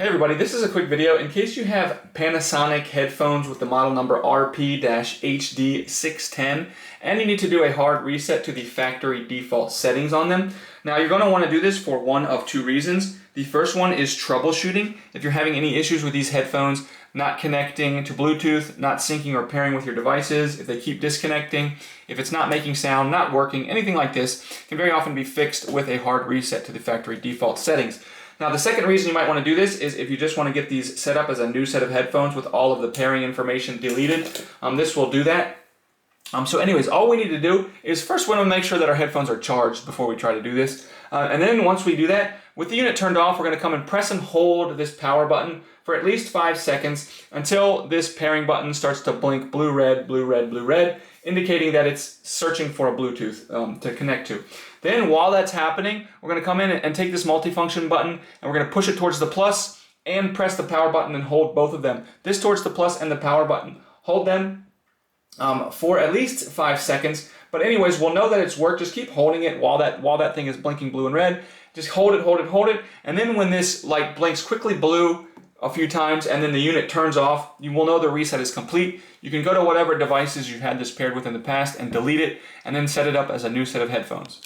Hey everybody, this is a quick video in case you have Panasonic headphones with the model number RP-HD610 and you need to do a hard reset to the factory default settings on them. Now you're going to want to do this for one of two reasons. The first one is troubleshooting. If you're having any issues with these headphones not connecting to Bluetooth, not syncing or pairing with your devices, if they keep disconnecting, if it's not making sound, not working, anything like this can very often be fixed with a hard reset to the factory default settings. Now the second reason you might want to do this is if you just want to get these set up as a new set of headphones with all of the pairing information deleted. This will do that. So anyways, all we need to do is first we want to make sure that our headphones are charged before we try to do this. And then once we do that, with the unit turned off, we're going to come and press and hold this power button for at least 5 seconds until this pairing button starts to blink blue, red, blue, red, blue, red, indicating that it's searching for a Bluetooth to connect to. Then while that's happening, we're going to come in and take this multifunction button and we're going to push it towards the plus and press the power button and hold both of them. This towards the plus and the power button. Hold them for at least 5 seconds. But anyways, we'll know that it's worked. Just keep holding it while that thing is blinking blue and red. Just hold it, hold it, hold it. And then when this light blinks quickly blue a few times and then the unit turns off, you will know the reset is complete. You can go to whatever devices you've had this paired with in the past and delete it and then set it up as a new set of headphones.